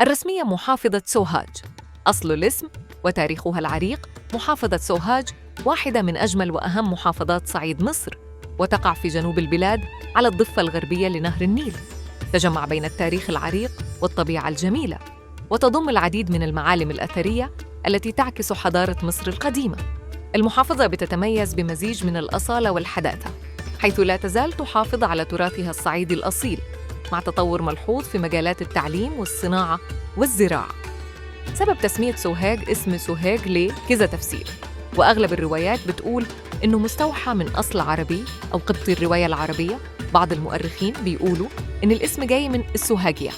الرسمية محافظة سوهاج. أصل الاسم وتاريخها العريق: محافظة سوهاج واحدة من أجمل وأهم محافظات صعيد مصر، وتقع في جنوب البلاد على الضفة الغربية لنهر النيل. تجمع بين التاريخ العريق والطبيعة الجميلة، وتضم العديد من المعالم الأثرية التي تعكس حضارة مصر القديمة. المحافظة بتتميز بمزيج من الأصالة والحداثة، حيث لا تزال تحافظ على تراثها الصعيدي الأصيل، مع تطور ملحوظ في مجالات التعليم والصناعة والزراعة. سبب تسمية سوهاج اسم سوهاج ليه كذا تفسير، وأغلب الروايات بتقول إنه مستوحى من أصل عربي أو قبطي الرواية العربية. بعض المؤرخين بيقولوا إن الاسم جاي من السوهاجية،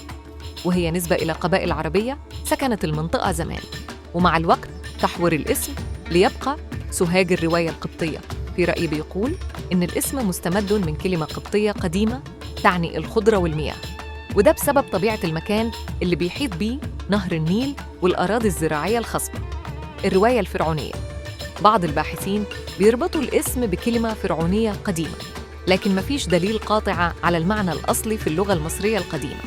وهي نسبة إلى قبائل عربية سكنت المنطقة زمان، ومع الوقت تحور الاسم ليبقى سوهاج الرواية القبطية. في رأيي بيقول إن الاسم مستمد من كلمة قبطية قديمة تعني الخضرة والمياه، وده بسبب طبيعة المكان اللي بيحيط بيه نهر النيل والأراضي الزراعية الخصبة. الرواية الفرعونية: بعض الباحثين بيربطوا الاسم بكلمة فرعونية قديمة، لكن مفيش دليل قاطع على المعنى الأصلي في اللغة المصرية القديمة.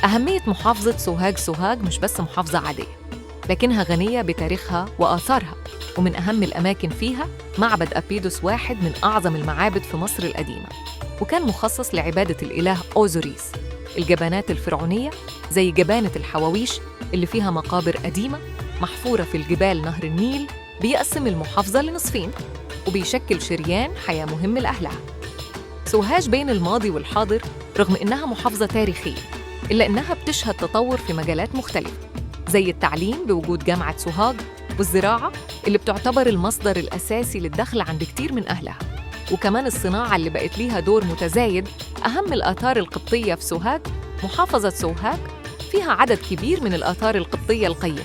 أهمية محافظة سوهاج مش بس محافظة عادية، لكنها غنية بتاريخها وآثارها، ومن أهم الأماكن فيها معبد أبيدوس، واحد من أعظم المعابد في مصر القديمة، وكان مخصص لعبادة الإله أوزوريس. الجبانات الفرعونية زي جبانة الحواويش اللي فيها مقابر قديمة محفورة في الجبال نهر النيل بيقسم المحافظة لنصفين، وبيشكل شريان حياة مهم لأهلها. سوهاج بين الماضي والحاضر، رغم إنها محافظة تاريخية، إلا إنها بتشهد تطور في مجالات مختلفة، زي التعليم بوجود جامعة سوهاج، والزراعة اللي بتعتبر المصدر الأساسي للدخل عند كتير من أهلها، وكمان الصناعة اللي بقت ليها دور متزايد. أهم الآثار القبطية في سوهاج: محافظة سوهاج فيها عدد كبير من الآثار القبطية القيمة،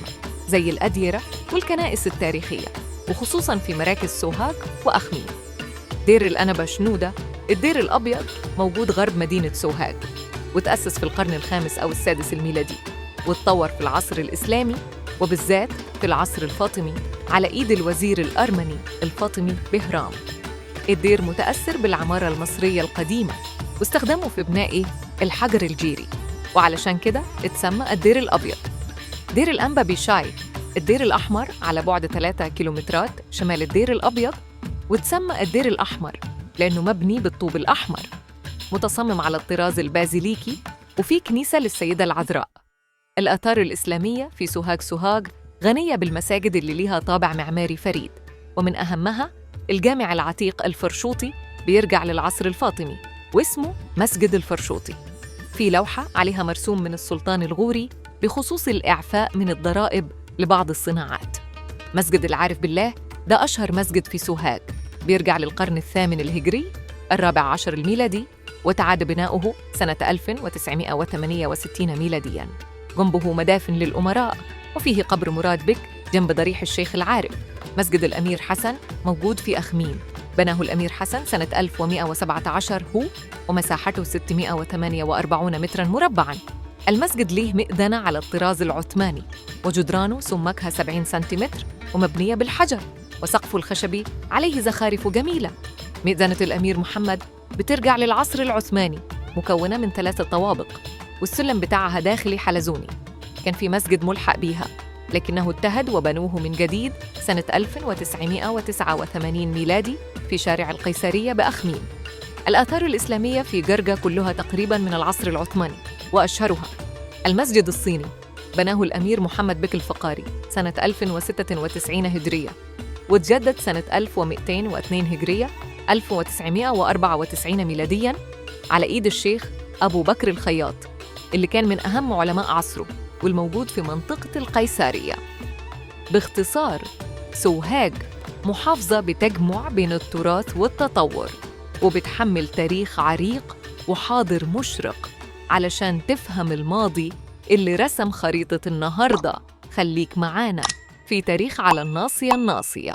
زي الأديرة والكنائس التاريخية، وخصوصاً في مراكز سوهاج وأخميم. دير الأنبا شنودة، الدير الأبيض، موجود غرب مدينة سوهاج، وتأسس في القرن الخامس أو السادس الميلادي، واتطور في العصر الإسلامي، وبالذات في العصر الفاطمي على إيد الوزير الأرمني الفاطمي بهرام. الدير متأثر بالعمارة المصرية القديمة، واستخدموا في بناء الحجر الجيري، وعلشان كده اتسمى الدير الأبيض. دير الأنبا بيشاي، الدير الأحمر، على بعد 3 كيلومترات شمال الدير الأبيض، وتسمى الدير الأحمر لأنه مبني بالطوب الأحمر، متصمم على الطراز البازيليكي، وفي كنيسة للسيدة العذراء. الآثار الإسلامية في سوهاج غنية بالمساجد اللي ليها طابع معماري فريد، ومن أهمها الجامع العتيق الفرشوطي، بيرجع للعصر الفاطمي واسمه مسجد الفرشوطي. في لوحة عليها مرسوم من السلطان الغوري بخصوص الإعفاء من الضرائب لبعض الصناعات. مسجد العارف بالله ده أشهر مسجد في سوهاج، بيرجع للقرن الثامن الهجري، الرابع عشر الميلادي، وتعاد بناؤه سنة 1968 ميلادياً. جنبه مدافن للأمراء، وفيه قبر مراد بك جنب ضريح الشيخ العارف. مسجد الأمير حسن موجود في أخميم، بناه الأمير حسن سنة 1117 هو، ومساحته 648 متراً مربعاً. المسجد ليه مئذنة على الطراز العثماني، وجدرانه سمكها 70 سنتيمتر ومبنية بالحجر، وسقفه الخشبي عليه زخارف جميلة. مئذنة الأمير محمد بترجع للعصر العثماني، مكونة من 3 طوابق، والسلم بتاعها داخلي حلزوني. كان في مسجد ملحق بيها، لكنه اتهد وبنوه من جديد سنة 1989 ميلادي في شارع القيصرية بأخميم. الآثار الإسلامية في جرجا كلها تقريباً من العصر العثماني، وأشهرها المسجد الصيني، بناه الأمير محمد بك الفقاري سنة 1096 هجرية، وتجدد سنة 1202 هجرية، 1994 ميلادياً، على إيد الشيخ أبو بكر الخياط، اللي كان من أهم علماء عصره، والموجود في منطقة القيصرية. باختصار، سوهاج محافظة بتجمع بين التراث والتطور، وبتحمل تاريخ عريق وحاضر مشرق. علشان تفهم الماضي اللي رسم خريطة النهاردة، خليك معانا في تاريخ على الناصية.